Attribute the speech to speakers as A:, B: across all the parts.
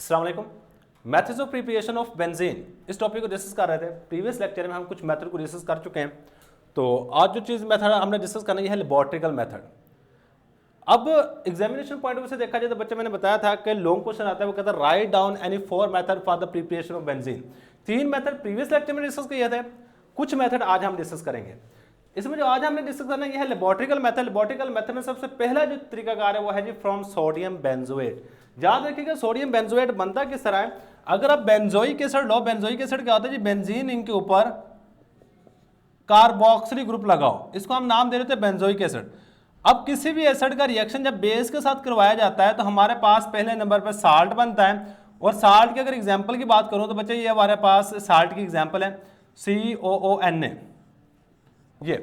A: अस्सलाम वालेकुम। Methods of preparation of benzene, इस टॉपिक को डिस्कस कर रहे थे। प्रीवियस लेक्चर में हम कुछ मेथड को डिस्कस कर चुके हैं, तो आज जो चीज़ मेथड हमने डिस्कस करना है लेबोरेटरिकल मेथड। अब एग्जामिनेशन पॉइंट ऑफ व्यू से देखा जाए तो बच्चे मैंने बताया था कि लॉन्ग क्वेश्चन आता है, वो कहता है write down any 4 method for the preparation of benzene. 3 method previous lecture में डिस्कस किए थे, कुछ मेथड आज हम डिस्कस करेंगे। इसमें जो आज हमने डिस्कस करना है लेबोरेटरिकल मेथड। लेबोरेटरिकल मेथड में सबसे पहला जो तरीकाकार है वो है जी फ्रॉम सोडियम बेंजोएट। याद रखिएगा सोडियम बेंजोएट बनता किस तरह है। अगर आप बेंजोइक एसिड लो, बेंजोइक एसिड क्या होता है जी, बेंजीन इनके ऊपर कार्बोक्सिलिक ग्रुप लगाओ, इसको हम नाम दे रहे थे बेंजोइक एसिड। अब किसी भी एसिड का रिएक्शन जब बेस के साथ करवाया जाता है तो हमारे पास पहले नंबर पर साल्ट बनता है। और साल्ट की अगर एग्जांपल की बात करूं तो बच्चे ये हमारे पास साल्ट की एग्जांपल है COONA। ये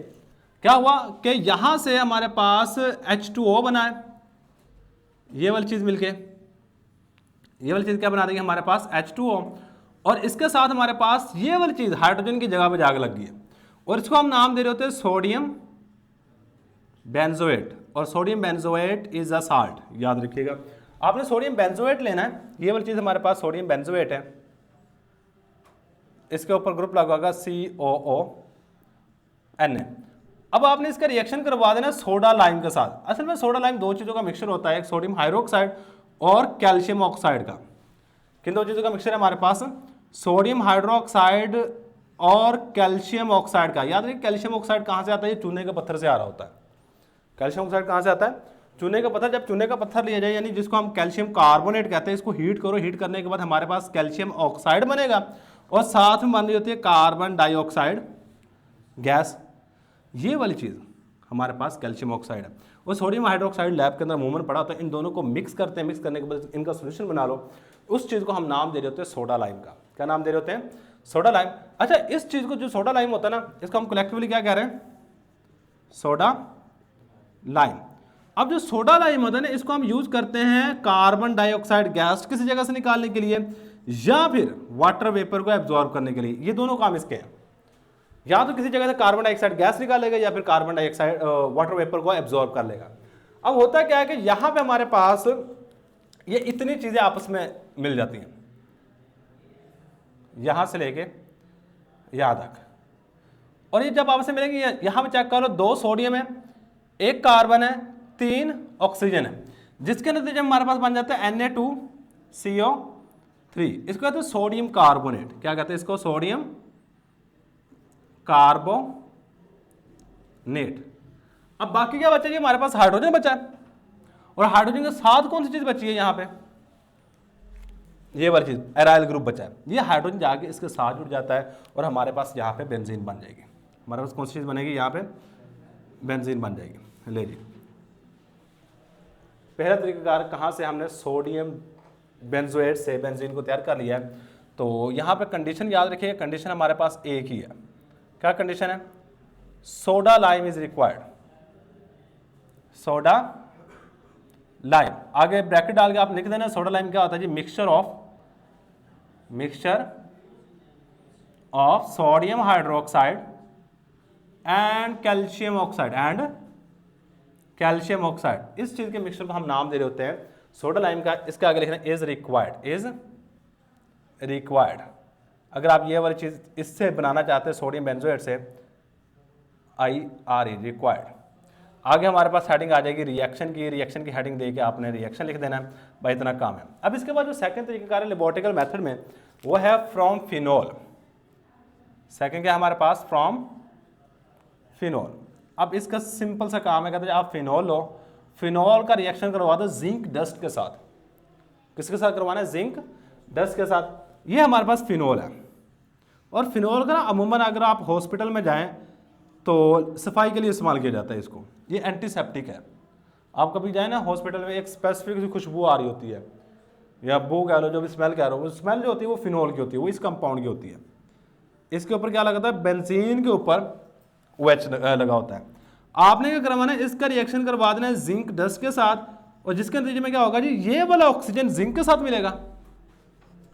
A: क्या हुआ कि यहां से हमारे पास H2O बना है, ये वाली चीज मिलके ये वाली चीज क्या बना देगी हमारे पास H2O, और इसके साथ हमारे पास ये वाली चीज हाइड्रोजन की जगह पे जाके लग गई है, और इसको हम नाम दे रहे होते हैं सोडियम बेंजोएट। और sodium benzoate is a salt, याद रखिएगा। आपने सोडियम बेंजोएट लेना है, ये वाली चीज हमारे पास सोडियम बेंजोएट है, इसके ऊपर ग्रुप लगा होगा COONA। अब आपने इसका रिएक्शन करवा देना सोडा लाइम के साथ। असल में सोडा लाइम दो चीजों का मिक्सचर होता है, एक सोडियम हाइड्रोक्साइड और कैल्शियम ऑक्साइड का। किन दो चीजों का मिक्सचर है हमारे पास, सोडियम हाइड्रोक्साइड और कैल्शियम ऑक्साइड का। याद रखिए कैल्शियम ऑक्साइड कहां से आता है, ये चूने के पत्थर से आ रहा होता है। कैल्शियम ऑक्साइड कहां से आता है, चूने का पत्थर। जब चूने का पत्थर लिया जाए यानी जिसको हम कैल्शियम कार्बोनेट कहते हैं, इसको हीट करो, हीट करने के बाद हमारे पास कैल्शियम ऑक्साइड बनेगा, और साथ में बन रही होती है कार्बन डाइऑक्साइड गैस। ये वाली चीज हमारे पास कैल्शियम ऑक्साइड है। और सोडियम हाइड्रोक्साइड लैब के अंदर अमूमन पड़ा होता है। इन दोनों को मिक्स करते हैं, मिक्स करने के बाद इनका सोल्यूशन बना लो। उस चीज को हम नाम दे रहे होते हैं सोडा लाइम का। क्या नाम दे रहे होते हैं, सोडा लाइम। अच्छा, इस चीज को जो सोडा लाइम होता है ना, इसको हम कलेक्टिवली क्या कह रहे हैं, सोडा लाइम। अब जो सोडा लाइम होता है ना, इसको हम यूज करते हैं कार्बन डाइऑक्साइड गैस किसी जगह से निकालने के लिए, या फिर वाटर वेपर को एब्जॉर्ब करने के लिए। ये दोनों काम इसके हैं, या तो किसी जगह से कार्बन डाइऑक्साइड गैस निकालेगा या फिर कार्बन डाइऑक्साइड वाटर वेपर को एब्जॉर्ब कर लेगा। अब होता क्या है कि यहां पे हमारे पास ये इतनी चीजें आपस में मिल जाती हैं, यहां से लेके यहां तक, और ये जब आपस में मिलेंगे, यहां पे चेक करो, 2 सोडियम है, 1 कार्बन है, 3 ऑक्सीजन है, जिसके नतीजे में हमारे पास बन जाता है Na2CO3। इसको कहते हैं सोडियम कार्बोनेट। क्या कहते हैं इसको, सोडियम कार्बोनेट। अब बाकी क्या बचा, हमारे पास हाइड्रोजन बचा है, और हाइड्रोजन के साथ कौन सी चीज बची है यहां पे, ये वाली चीज एराइल ग्रुप बचा है। ये हाइड्रोजन जाके इसके साथ जुड़ जाता है और हमारे पास यहाँ पे बेंजीन बन जाएगी। हमारे पास कौन सी चीज बनेगी, यहाँ पे बेंजीन बन जाएगी। ले जी, पहला तरीकाकार कहाँ से, हमने सोडियम बेंजोएट से बेंजीन को तैयार कर लिया है। तो यहाँ पे कंडीशन याद रखिए, कंडीशन हमारे पास एक ही है। क्या कंडीशन है, soda lime is required, soda lime. आगे ब्रैकेट डाल के आप लिख देना, सोडा लाइम क्या होता है जी, mixture of sodium hydroxide and calcium oxide इस चीज के मिक्सचर को हम नाम दे रहे होते हैं सोडा लाइम का। इसके आगे लिखना इज रिक्वायर्ड। अगर आप ये वाली चीज इससे बनाना चाहते हैं सोडियम बेंजोएट से, IRE रिक्वायर्ड। आगे हमारे पास हेडिंग आ जाएगी रिएक्शन की हेडिंग देके आपने रिएक्शन लिख देना है, भाई इतना काम है। अब इसके बाद जो सेकंड तरीकाकार है लेबोरेटरिकल मेथड में, वो है फ्रॉम फिनोल। सेकंड क्या है हमारे पास, फ्रॉम फिनोल। अब इसका सिंपल सा काम है, कहते हैं आप फिनोल लो, फिनोल का रिएक्शन करवा दो जिंक डस्ट के साथ। किसके साथ करवाना है, जिंक डस्ट के साथ। ये हमारे पास फिनोल है, और फिनोल का ना अमूमन अगर आप हॉस्पिटल में जाएं तो सफाई के लिए इस्तेमाल किया जाता है इसको। ये एंटीसेप्टिक है। आप कभी जाए ना हॉस्पिटल में, एक स्पेसिफिक खुशबू आ रही होती है, या बू कह लो, जो भी स्मेल कह रहे हो, वो स्मेल जो होती है वो फिनोल की होती है, वो इस कंपाउंड की होती है। इसके ऊपर क्या लगा होता है, बेंजीन के ऊपर OH लगा होता है। आपने क्या करवाना है, इसका रिएक्शन करवा देना है जिंक डस्ट के साथ, और जिसके नतीजे में क्या होगा जी, ये वाला ऑक्सीजन जिंक के साथ मिलेगा,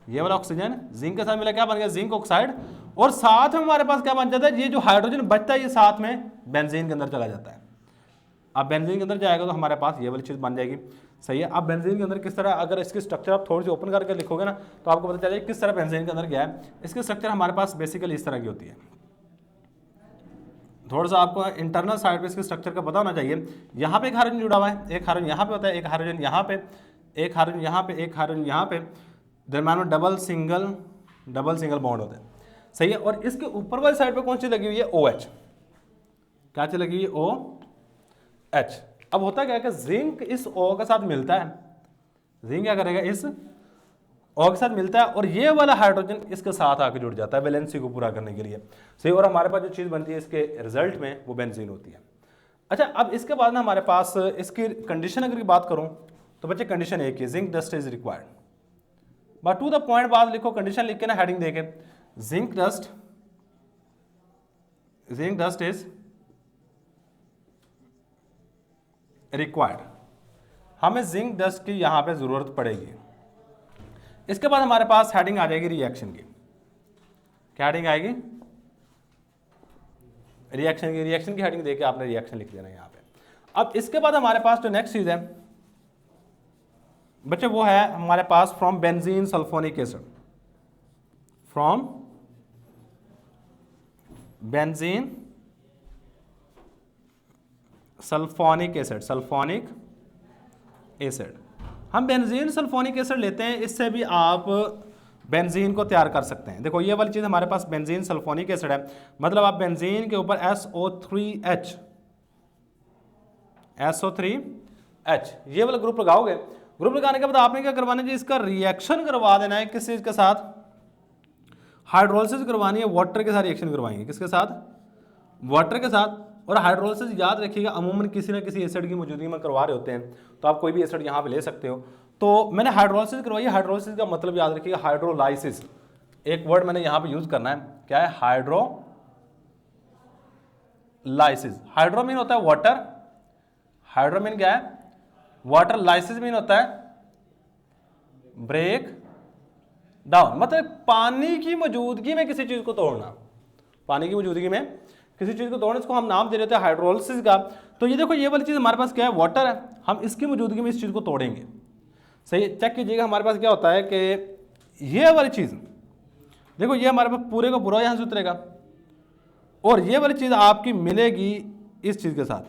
A: ये वाला ऑक्सीजन जिंक के साथ मिला, क्या बन गया, जिंक ऑक्साइड। और साथ में हमारे पास क्या बन जाता है, ये जो हाइड्रोजन बचता है ये साथ में बेंजीन के अंदर चला जाता है। अब बेंजीन के अंदर जाएगा तो हमारे पास ये वाली चीज बन जाएगी। सही है। आप बेंजीन के अंदर किस तरह, अगर इसकी स्ट्रक्चर आप थोड़ी सी ओपन करके लिखोगे ना तो आपको पता चलेगा किस तरह बेंजीन के अंदर क्या है। इसकी स्ट्रक्चर हमारे पास बेसिकली इस तरह की होती है। थोड़ा सा आपको इंटरनल साइड पे इसके स्ट्रक्चर का पता होना चाहिए। यहाँ पे एक हाइड्रोजन जुड़ा हुआ है, एक हाइड्रोजन यहाँ पे होता है, एक हाइड्रोजन यहाँ पे, एक हाइड्रोजन यहाँ पे, एक हाइड्रोजन यहाँ पे, दरम्यान में डबल सिंगल बॉन्ड होते हैं। सही है। और इसके ऊपर वाली साइड पे कौन सी लगी हुई है, OH। क्या चीज लगी हुई है, OH। अब होता क्या है कि जिंक इस O के साथ मिलता है, जिंक क्या करेगा, इस O के साथ मिलता है और ये वाला हाइड्रोजन इसके साथ आके जुड़ जाता है वैलेंसी को पूरा करने के लिए। सही। और हमारे पास जो चीज़ बनती है इसके रिजल्ट में वो बेंजीन होती है। अच्छा, अब इसके बाद ना हमारे पास इसकी कंडीशन अगर की बात करूं तो बच्चे कंडीशन एक ही, zinc dust is required. But to the point बाद लिखो, कंडीशन लिख के ना हेडिंग देके, जिंक डस्ट इज रिक्वायर्ड। हमें जिंक डस्ट की यहां पे जरूरत पड़ेगी। इसके बाद हमारे पास हेडिंग आ जाएगी रिएक्शन की। क्या हेडिंग आएगी, रिएक्शन की। रिएक्शन की हेडिंग देके आपने रिएक्शन लिख देना यहां पे। अब इसके बाद हमारे पास जो नेक्स्ट चीज है बच्चे वो है हमारे पास from benzene sulphonic acid, from benzene sulphonic acid. हम बेंजीन सल्फोनिक एसिड लेते हैं, इससे भी आप बेंजीन को तैयार कर सकते हैं। देखो ये वाली चीज हमारे पास बेंजीन सल्फोनिक एसिड है, मतलब आप बेंजीन के ऊपर SO3H ये वाला ग्रुप लगाओगे। ग्रुप लगाने के बाद आपने क्या करवाना है जी, इसका रिएक्शन करवा देना है। किस चीज के साथ, हाइड्रोलिसिस करवानी है, वाटर के साथ रिएक्शन करवाएंगे। किसके साथ, वाटर के साथ। और हाइड्रोलिसिस याद रखिएगा अमूमन किसी ना किसी एसिड की मौजूदगी में करवा रहे होते हैं, तो आप कोई भी एसिड यहाँ पे ले सकते हो। तो मैंने हाइड्रोलिसिस करवाई है। हाइड्रोलिसिस का मतलब याद रखिएगा हाइड्रोलाइसिस, एक वर्ड मैंने यहाँ पे यूज करना है, क्या है, हाइड्रोलाइसिस। हाइड्रो मीन होता है वाटर, हाइड्रो मीन क्या है, वाटर। लाइसिस मीन होता है ब्रेक डाउन, मतलब पानी की मौजूदगी में किसी चीज को तोड़ना, पानी की मौजूदगी में किसी चीज को तोड़ने, इसको हम नाम दे रहे थे हाइड्रोलिसिस का। तो ये देखो ये वाली चीज हमारे पास क्या है, वाटर है, हम इसकी मौजूदगी में इस चीज को तोड़ेंगे। सही, चेक कीजिएगा हमारे पास क्या होता है कि ये वाली चीज देखो, ये हमारे पास पूरे का पूरा यहां से उतरेगा और ये वाली चीज आपकी मिलेगी इस चीज के साथ,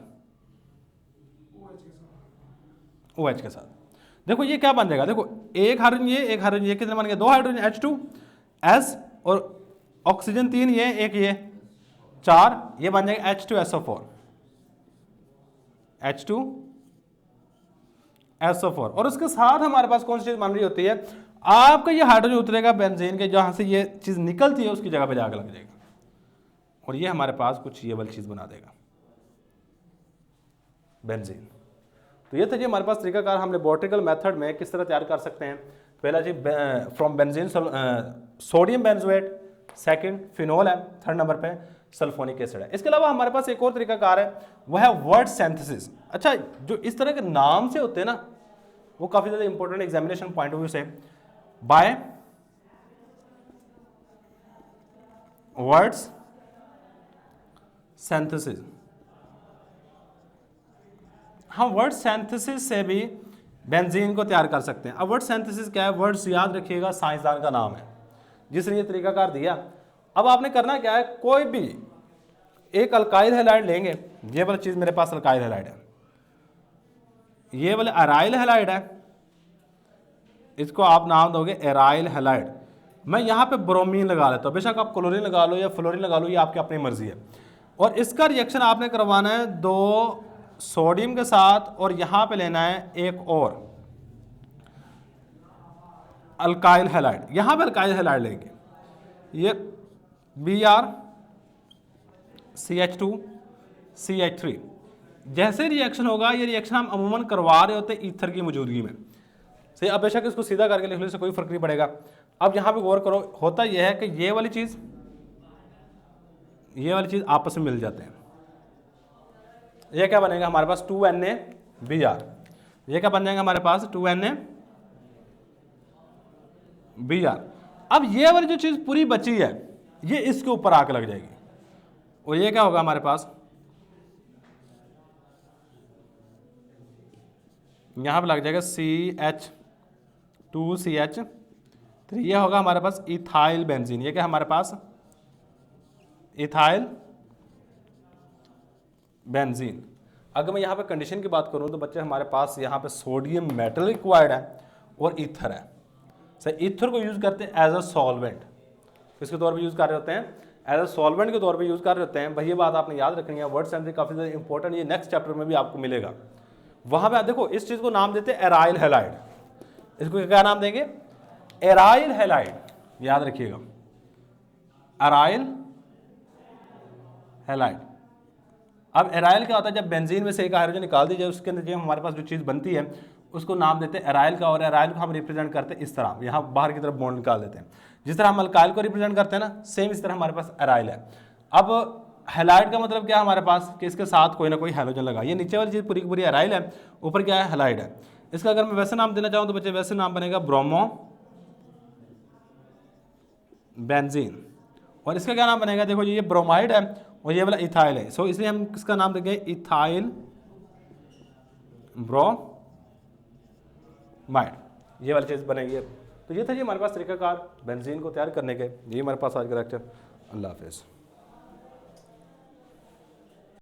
A: OH के साथ। देखो ये क्या बन जाएगा, देखो एक हाइड्रोजन ये, एक हाइड्रोजन ये, कितने बन गए, 2 हाइड्रोजन H2S और ऑक्सीजन 3 ये, एक ये 4, ये बन जाएगा H2SO4 और उसके साथ हमारे पास कौन सी चीज बन रही होती है, आपका ये हाइड्रोजन उतरेगा बेंजीन के, जहां से ये चीज निकलती है उसकी जगह पे जाकर लग जाएगा और ये हमारे पास कुछ ये वाली चीज बना देगा बेंजीन। तो ये था जी हमारे पास तरीकाकार, हम लेबोरेटरिकल मेथड में किस तरह तैयार कर सकते हैं। पहला जी from benzene sodium benzoate, second phenol है, थर्ड नंबर पे सल्फोनिक एसिड है। इसके अलावा हमारे पास एक और तरीकाकार है, वह है वर्ड सिंथेसिस। अच्छा, जो इस तरह के नाम से होते हैं ना वो काफी ज्यादा important examination point of view से। बाय वर्ड्स सिंथेसिस, हम वर्ड सिंथेसिस से भी बेंजीन को तैयार कर सकते हैं। अब वर्ड सिंथेसिस क्या है, वर्ड्स याद रखिएगा साइंसदान का नाम है जिसने ये तरीकाकार दिया। अब आपने करना क्या है, कोई भी एक अल्काइल हैलाइड लेंगे, ये वाली चीज मेरे पास अल्काइल हैलाइड है, ये वाला एराइल हैलाइड है, इसको आप नाम दोगे एराइल हैलाइड। मैं यहाँ पे ब्रोमीन लगा लेता हूँ, बेशक आप क्लोरीन लगा लो या फ्लोरीन लगा लो, ये आपकी अपनी मर्जी है। और इसका रिएक्शन आपने करवाना है 2 सोडियम के साथ और यहां पे लेना है एक और अल्काइल हैलाइड, यहां पे अल्काइल हैलाइड लेंगे, ये BrCH2CH3। जैसे रिएक्शन होगा, ये रिएक्शन हम अमूमन करवा रहे होते हैं ईथर की मौजूदगी में। सही, अब बेशक इसको सीधा करके लिख लो, इससे कोई फर्क नहीं पड़ेगा। अब यहां पे गौर करो, होता यह है कि ये वाली चीज आपस में मिल जाते हैं। ये क्या बनेगा हमारे पास 2NaBr, ये क्या बन जाएगा हमारे पास 2NaBr। अब ये वाली जो चीज पूरी बची है ये इसके ऊपर आके लग जाएगी और ये क्या होगा हमारे पास, यहाँ पे लग जाएगा CH2CH3, ये होगा हमारे पास इथाइल बेंजीन। ये क्या हमारे पास इथाइल बेंजीन। अगर मैं यहाँ पे कंडीशन की बात करूँ तो बच्चे हमारे पास यहाँ पे सोडियम मेटल रिक्वायर्ड है और ईथर है। सर ईथर को यूज़ करते हैं एज अ सॉल्वेंट, किसके तौर पे यूज़ कर रहे होते हैं, एज अ सॉल्वेंट के तौर पे यूज़ कर रहे होते हैं। भाई ये बात आपने याद रखनी है, वर्ड सेंस काफ़ी ज़्यादा इंपॉर्टेंट, ये नेक्स्ट चैप्टर में भी आपको मिलेगा। वहाँ पे देखो इस चीज़ को नाम देते हैं एराइल हैलाइड। इसको क्या नाम देंगे, एराइल हैलाइड, याद रखिएगा एराइल हैलाइड। अब एराइल क्या होता है, जब बेंजीन में से एक हाइड्रोजन निकाल दी जाए उसके अंदर जो हमारे पास जो चीज़ बनती है उसको नाम देते हैं एराइल का, और एराइल को हम रिप्रेजेंट करते हैं इस तरह, यहाँ बाहर की तरफ बॉन्ड निकाल देते हैं। जिस तरह हम अल्काइल को रिप्रेजेंट करते हैं ना, सेम इस तरह हमारे पास एराइल है। अब हैलाइड का मतलब क्या है हमारे पास कि इसके साथ कोई ना कोई हैलोजन लगा, ये नीचे वाली चीज़ पूरी की पूरी एराइल है, ऊपर क्या है हैलाइड है। इसका अगर मैं वैसे नाम देना चाहूँ तो बच्चे वैसे नाम बनेगा ब्रोमो बेंजीन, और इसका क्या नाम बनेगा, देखो ये ब्रोमाइड है और ये वाला इथाइल है, सो इसलिए हम इसका नाम देंगे इथाइल ब्रोमाइड, ये वाली चीज़ बनेगी। तो ये था जी हमारे पास तरीकाकार बेंजीन को तैयार करने के। ये हमारे पास आज का लेक्चर। अल्लाह हाफिज़।